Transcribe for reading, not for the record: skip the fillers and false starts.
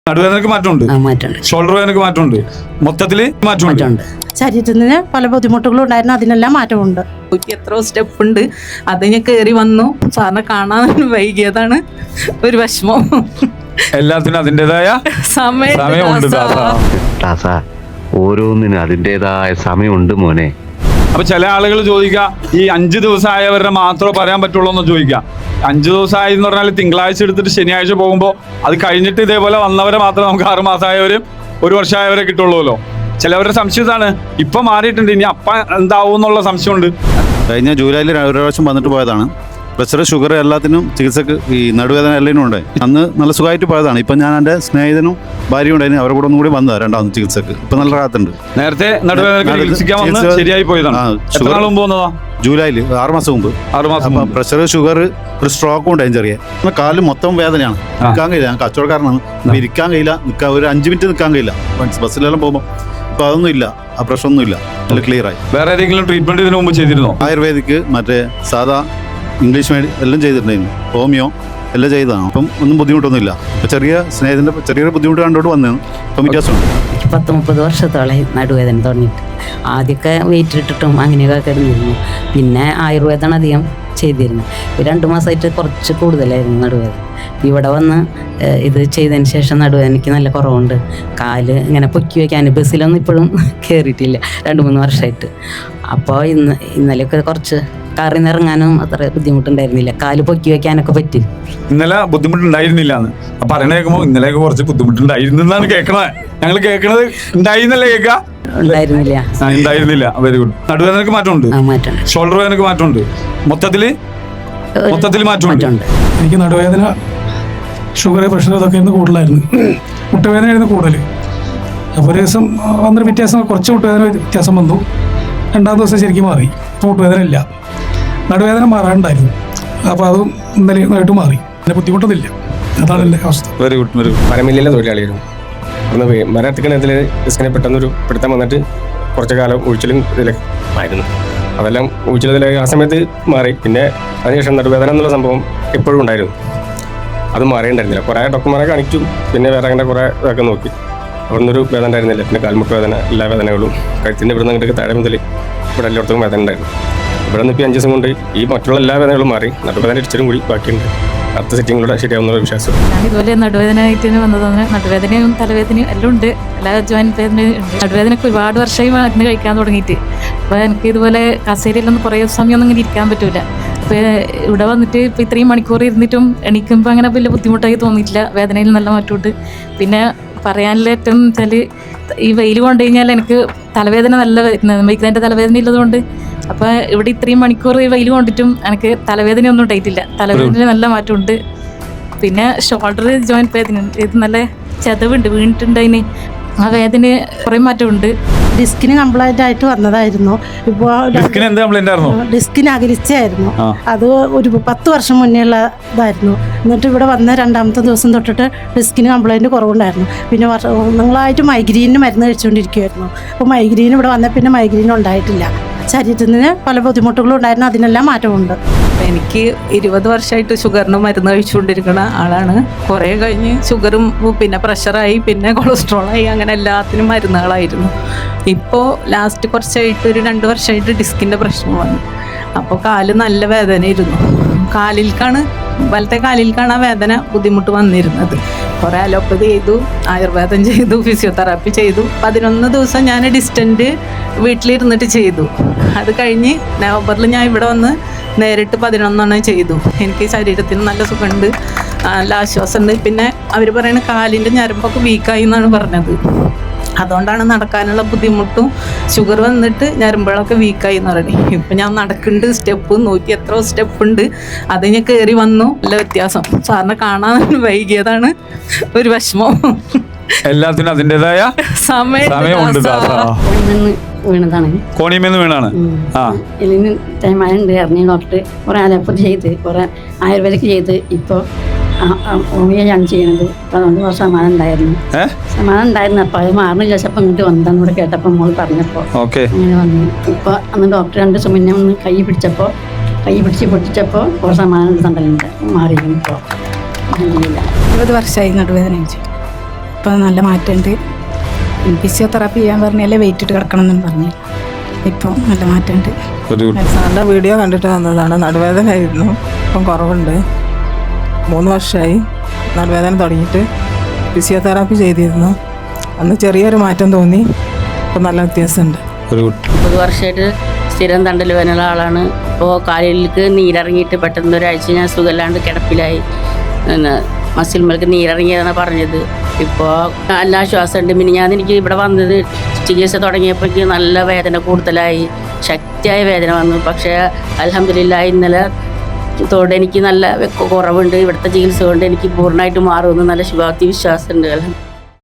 നടുവേദനക്ക് മാറ്റമുണ്ട്, ഷോൾഡർ വേദനക്ക് മാറ്റമുണ്ട്, മൊത്തത്തില് മാറ്റമുണ്ട്. ശരീരത്തിന് പല ബുദ്ധിമുട്ടുകളും ഉണ്ടായിരുന്നു, അതിനെല്ലാം മാറ്റമുണ്ട്. എത്രയോ സ്റ്റെപ്പ് ഉണ്ട്, അത് ഞാൻ കയറി വന്നു. സാറിനെ കാണാൻ വൈകിയതാണ് ഒരു വിഷമം. എല്ലാത്തിനും അതിൻ്റെതായ സമയമുണ്ട്. ഓരോന്നിനും അതിൻ്റെതായ സമയമുണ്ട് മോനെ. അപ്പൊ ചില ആളുകൾ ചോദിക്കുക, ഈ 5 ദിവസമായവരുടെ മാത്രമേ പറയാൻ പറ്റുള്ളൂ എന്ന് ചോദിക്കാം. 5 ദിവസമായി എന്ന് പറഞ്ഞാൽ തിങ്കളാഴ്ച എടുത്തിട്ട് ശനിയാഴ്ച പോകുമ്പോൾ അത് കഴിഞ്ഞിട്ട് ഇതേപോലെ വന്നവരെ മാത്രമേ നമുക്ക് 6 മാസമായവരും 1 വർഷമായവരെ കിട്ടുള്ളൂല്ലോ. ചിലവരുടെ സംശയം ഇതാണ്, ഇപ്പൊ മാറിയിട്ടുണ്ട്, ഇനി അപ്പ എന്താവും എന്നുള്ള സംശയമുണ്ട്. കഴിഞ്ഞ ജൂലൈയിൽ ഒരു പ്രാവശ്യം വന്നിട്ട് പോയതാണ്. പ്രഷർ, ഷുഗർ എല്ലാത്തിനും ചികിത്സക്ക്, ഈ നടുവേദന എല്ലാത്തിനും ഉണ്ട്. അന്ന് നല്ല സുഖമായിട്ട് പോയതാണ്. ഇപ്പം ഞാൻ എൻ്റെ സ്നേഹിതനും ഭാര്യയും ഉണ്ടായിരുന്നു, അവരുടെ കൂടെ ഒന്നുകൂടി വന്നതാണ് രണ്ടാമത് ചികിത്സക്ക്. ഇപ്പം നല്ല റാത്തുണ്ട്. നേരത്തെ ശരിയായി പോയതാണ്. ജൂലൈയിൽ 6 മാസം മുമ്പ്. 6 മാസം പ്രഷർ, ഷുഗർ, ഒരു സ്ട്രോക്കും ഉണ്ടായി ചെറിയ. കാലിൽ മൊത്തം വേദനയാണ്, നിൽക്കാൻ കഴിയില്ല. ഞാൻ കച്ചവടക്കാരനാണ്, ഇരിക്കാൻ കഴിയില്ല, നിൽക്കാൻ ഒരു 5 മിനിറ്റ് നിൽക്കാൻ കഴിയില്ല ബസ്സിലെല്ലാം പോകുമ്പോൾ. ഇപ്പം അതൊന്നും ഇല്ല, ആ പ്രശ്നമൊന്നും ഇല്ല, നല്ല ക്ലിയർ ആയി. വേറെ ഏതെങ്കിലും ട്രീറ്റ്മെന്റ് ഇതിനു മുമ്പ് ചെയ്തിരുന്നോ? ആയുർവേദിക്, മറ്റേ സാധാ ഇംഗ്ലീഷ് എല്ലാം ചെയ്തിട്ടുണ്ടായിരുന്നു, ഹോമിയോ എല്ലാം ചെയ്തതാണ്. അപ്പം ഒന്നും ബുദ്ധിമുട്ടൊന്നുമില്ല. ഇപ്പം ചെറിയ സ്നേഹത്തിൻ്റെ ചെറിയൊരു ബുദ്ധിമുട്ട് കണ്ടോട്ട് വന്നതാണ്. ഇപ്പം വ്യത്യാസമുണ്ട്. 10-30 വർഷത്തോളമായി നടുവേദന തുടങ്ങിയിട്ട്. ആദ്യമൊക്കെ വെയിറ്റ് ഇട്ടിട്ടും അങ്ങനെയൊക്കെ കിടന്നിരുന്നു. പിന്നെ ആയുർവേദമാണ് അധികം ചെയ്തിരുന്നു. 2 മാസമായിട്ട് കുറച്ച് കൂടുതലായിരുന്നു നടുവേദന. ഇവിടെ വന്ന് ഇത് ചെയ്തതിന് ശേഷം നടുവേദനയ്ക്ക് നല്ല കുറവുണ്ട്. കാല് ഇങ്ങനെ പൊക്കി വയ്ക്കാൻ ബസ്സിലൊന്നും ഇപ്പോഴും കയറിയിട്ടില്ല 2-3 വർഷമായിട്ട്. അപ്പോൾ ഇന്നലെയൊക്കെ കുറച്ച് കാറിൽ നിന്ന് ഇറങ്ങാനും അത്ര ബുദ്ധിമുട്ടുണ്ടായിരുന്നില്ല, കാല് പൊക്കി വെക്കാനൊക്കെ പറ്റി. ഇന്നലെ ബുദ്ധിമുട്ടുണ്ടായിരുന്നില്ല എന്ന് പറയണ കേൾക്കുമ്പോൾ ഇന്നലെയൊക്കെ കുറച്ച് ബുദ്ധിമുട്ടുണ്ടായിരുന്നാണ് കേൾക്കണത്. ഞങ്ങൾ കേൾക്കണത് ഉണ്ടായിരുന്നല്ലേ കേൾക്കുക, ഉണ്ടായിരുന്നില്ല. Very good. നടുവേദനക്ക് മാറ്റമുണ്ട്, ഷോൾഡർ വേദനക്ക് മാറ്റമുണ്ട്, മൊത്തത്തില് മാറ്റമുണ്ട്. എനിക്ക് നടുവേദന, ഷുഗർ, പ്രഷർ ഇതൊക്കെ ആയിരുന്നു കൂടുതലായിരുന്നു. മുട്ടുവേദന ആയിരുന്നു കൂടുതൽ. അപ്പോൾ ഒരു ദിവസം വന്നൊരു വ്യത്യാസം, കുറച്ച് മുട്ടുവേദന വ്യത്യാസം വന്നു. 2-ാം ദിവസം ശരിക്കും മാറി. മുട്ടുവേദന ഇല്ല, നടുവേദന മാറാനുണ്ടായിരുന്നു. അപ്പോൾ അതും ഇന്നലെ മാറി. പിന്നെ ബുദ്ധിമുട്ടൊന്നുമില്ല. അതാണ് എൻ്റെ അവസ്ഥ. Very good, very good. മരമില്ലിലെ തൊഴിലാളിയായിരുന്നു. അന്ന് മരത്തിക്കണത്തിൽ ഡിസ്കിനെ പെട്ടെന്നൊരു പിടുത്തം വന്നിട്ട് കുറച്ച് കാലം ഒഴിച്ചിലും ഇതിലൊക്കെ ആയിരുന്നു. അതെല്ലാം ഒഴിച്ചിലതിലേക്ക് ആ സമയത്ത് മാറി. പിന്നെ അതിനുശേഷം നടുവേദന എന്നുള്ള സംഭവം എപ്പോഴും ഉണ്ടായിരുന്നു. അത് മാറിയിട്ടുണ്ടായിരുന്നില്ല. കുറേ ഡോക്ടർമാരെ കാണിച്ചു, പിന്നെ വേറെ അങ്ങനെ കുറേ ഇതൊക്കെ നോക്കി. അവിടെ നിന്നൊരു വേദന ഉണ്ടായിരുന്നില്ല. പിന്നെ കാൽമുട്ട് വേദന, എല്ലാ വേദനകളും കഴുത്തിൻ്റെ ഇവിടെ നിന്ന് താഴെ മുതൽ ഇവിടെ എല്ലായിടത്തും വേദന ഉണ്ടായിരുന്നു. ഇവിടെ നിന്ന് ഇപ്പോൾ 5 ദിവസം കൊണ്ട് ഈ മറ്റുള്ള എല്ലാ വേദനകളും മാറി. നടുവേദന ഇച്ചിരി കൂടി ബാക്കിയുണ്ട്. അടുത്ത സെറ്റിങ്ങിലൂടെ ശരിയാവുന്ന വിശ്വാസം. ഞാൻ ഇതുപോലെ നടുവേദന ആയിട്ട് വന്നതാണ്. നടുവേദനയും തലവേദനയും എല്ലാം ഉണ്ട്, എല്ലാ ജോയിൻറ്റ് വേദനയും ഉണ്ട്. നടുവേദനയ്ക്ക് ഒരുപാട് വർഷമായി മരുന്ന് കഴിക്കാൻ തുടങ്ങിയിട്ട്. അപ്പോൾ എനിക്ക് ഇതുപോലെ കസേരയിലൊന്നും കുറേ സമയമൊന്നും ഇങ്ങനെ ഇരിക്കാൻ പറ്റില്ല. അപ്പോൾ ഇവിടെ വന്നിട്ട് ഇപ്പോൾ 3 മണിക്കൂർ ഇരുന്നിട്ടും എണീക്കുമ്പോൾ അങ്ങനെ വലിയ ബുദ്ധിമുട്ടായി തോന്നിയിട്ടില്ല. വേദനയിൽ നല്ല മാറ്റമുണ്ട്. പിന്നെ പറയാനുള്ള ഏറ്റവും വെച്ചാൽ ഈ വെയിൽ കൊണ്ടു കഴിഞ്ഞാൽ എനിക്ക് തലവേദന നല്ല മൈഗ്രൈൻ്റെ തലവേദന ഉള്ളതുകൊണ്ട്. അപ്പോൾ ഇവിടെ 3 മണിക്കൂർ ഈ വെയിൽ കൊണ്ടിട്ടും എനിക്ക് തലവേദനയൊന്നും ഉണ്ടായിട്ടില്ല. തലവേദന നല്ല മാറ്റമുണ്ട്. പിന്നെ ഷോൾഡർ ജോയിൻറ്റ് വേദന, ഇത് നല്ല ചതവുണ്ട്, വീണിട്ടുണ്ട്. അതിന് ആ വേദന കുറേ മാറ്റമുണ്ട്. ഡിസ്കിന് കംപ്ലൈന്റ് ആയിട്ട് വന്നതായിരുന്നു. ഇപ്പോൾ ഡിസ്കിന് അകലിച്ചായിരുന്നു. അത് ഒരു 10 വർഷം മുന്നേ ഉള്ള ഇതായിരുന്നു. എന്നിട്ട് ഇവിടെ വന്ന 2-ാമത്തെ ദിവസം തൊട്ടിട്ട് ഡിസ്കിന് കംപ്ലൈന്റ് കുറവുണ്ടായിരുന്നു. പിന്നെ വർഷങ്ങളായിട്ട് മൈഗ്രീനിന് മരുന്ന് കഴിച്ചുകൊണ്ടിരിക്കുമായിരുന്നു. അപ്പോൾ മൈഗ്രീൻ ഇവിടെ വന്ന പിന്നെ മൈഗ്രീൻ ഉണ്ടായിട്ടില്ല. ശരീരത്തിന് പല ബുദ്ധിമുട്ടുകളും ഉണ്ടായിരുന്നു, അതിനെല്ലാം മാറ്റമുണ്ട്. എനിക്ക് 20 വർഷമായിട്ട് ഷുഗറിന് മരുന്ന് കഴിച്ചുകൊണ്ടിരിക്കുന്ന ആളാണ്. കുറേ കഴിഞ്ഞ് ഷുഗറും പിന്നെ പ്രഷറായി, പിന്നെ കൊളസ്ട്രോളായി, അങ്ങനെ എല്ലാത്തിനും മരുന്നുകളായിരുന്നു. ഇപ്പോൾ ലാസ്റ്റ് കുറച്ചായിട്ട് ഒരു 2 വർഷമായിട്ട് ഡിസ്കിൻ്റെ പ്രശ്നം വന്നു. അപ്പോൾ കാല് നല്ല വേദനയായിരുന്നു. വലത്തെ കാലിൽക്കാണ് ആ വേദന ബുദ്ധിമുട്ട് വന്നിരുന്നത്. കുറേ അലോപ്പതി ചെയ്തു, ആയുർവേദം ചെയ്തു, ഫിസിയോതെറാപ്പി ചെയ്തു. 11 ദിവസം ഞാൻ ഡിസ്റ്റൻറ്റ് വീട്ടിലിരുന്നിട്ട് ചെയ്തു. അത് കഴിഞ്ഞ് നവംബറിൽ ഞാൻ ഇവിടെ വന്ന് നേരിട്ട് 11 ചെയ്തു. എനിക്ക് ശരീരത്തിന് നല്ല സുഖമുണ്ട്, നല്ല ആശ്വാസമുണ്ട്. പിന്നെ അവർ പറയുന്നത് കാലിൻ്റെ ഞരമ്പൊക്കെ വീക്കായി എന്നാണ് പറഞ്ഞത്. അതുകൊണ്ടാണ് നടക്കാനുള്ള ബുദ്ധിമുട്ടും. ഷുഗർ വന്നിട്ട് ഞരമ്പുകളൊക്കെ വീക്കായി എന്ന് പറയണേ. ഇപ്പം ഞാൻ നടക്കുന്നുണ്ട്, സ്റ്റെപ്പ് 100 എത്രയോ സ്റ്റെപ്പ് ഉണ്ട്, അത് ഞാൻ കയറി വന്നു. നല്ല വ്യത്യാസം. സാറിനെ കാണാൻ വൈകിയതാണ് ഒരു വിഷമം. എല്ലാത്തിനും അതിൻ്റെതായ സമയമുണ്ട്. വീണതാണ്, കോണിമേന്ന് വീണാണ്. ഇതിന് തേമാനുണ്ട് അറിഞ്ഞ ഡോക്ടർ. കുറേ അലോപ്പതി ചെയ്ത്, കുറേ ആയുർവേദിക് ചെയ്ത്, ഇപ്പോൾ ഹോമിയോയാണ് ചെയ്യണത്. അപ്പോൾ അതുകൊണ്ട് കുറച്ച് സമാധാനം ഉണ്ടായിരുന്നു. അപ്പോൾ അത് മാറുന്നില്ല. ചിലപ്പോൾ ഇങ്ങോട്ട് വന്നതെന്ന് കൂടെ കേട്ടപ്പോൾ മോൾ പറഞ്ഞപ്പോൾ അങ്ങനെ വന്നു. ഇപ്പോൾ അന്ന് ഡോക്ടർ 2 ദിവസം മുന്നേ ഒന്ന് കൈ പിടിച്ച് പൊട്ടിച്ചപ്പോൾ കുറച്ച് സമാധാനം തണ്ടലുണ്ട്, മാറിയിരുന്നു. ഇപ്പോൾ 20 വർഷമായി നടുവേദന കഴിച്ചു. ഇപ്പം നല്ല മാറ്റമുണ്ട്. ഫിസിയോതെറാപ്പി ചെയ്യാൻ പറഞ്ഞാലേ വെയിറ്റ് ഇട്ട് കിടക്കണം എന്നും പറഞ്ഞു. ഇപ്പം നല്ല മാറ്റമുണ്ട്. സാറിൻ്റെ വീഡിയോ കണ്ടിട്ട് വന്നതാണ്. നടുവേദനയായിരുന്നു, ഇപ്പം കുറവുണ്ട്. 3 വർഷമായി നടുവേദന തുടങ്ങിയിട്ട്. ഫിസിയോതെറാപ്പി ചെയ്തിരുന്നു, അന്ന് ചെറിയൊരു മാറ്റം തോന്നി. ഇപ്പം നല്ല വ്യത്യാസമുണ്ട്. 30 വർഷമായിട്ട് സ്ഥിരം തണ്ടൽ വേദനയുള്ള ആളാണ്. ഇപ്പോൾ കാലിലേക്ക് നീരിറങ്ങിയിട്ട് പെട്ടെന്ന് ഒരാഴ്ച ഞാൻ സുഖമില്ലാണ്ട് കിടപ്പിലായി. പിന്നെ മസിൽ മേൾക്ക് നീരിറങ്ങിയതാണ് പറഞ്ഞത്. ഇപ്പോൾ നല്ല ആശ്വാസമുണ്ട്. പിന്നെ എനിക്ക് ഇവിടെ വന്നത് ചികിത്സ തുടങ്ങിയപ്പോഴേക്ക് നല്ല വേദന കൂടുതലായി, ശക്തിയായ വേദന വന്നു. പക്ഷേ അൽഹംദുലില്ലാഹ് ഇന്നലെ ത്തോടെ എനിക്ക് നല്ല കുറവുണ്ട്. ഇവിടുത്തെ ചികിത്സ കൊണ്ട് എനിക്ക് പൂർണ്ണമായിട്ട് മാറുമെന്ന് നല്ല ശുഭാപ്തി വിശ്വാസമുണ്ട്.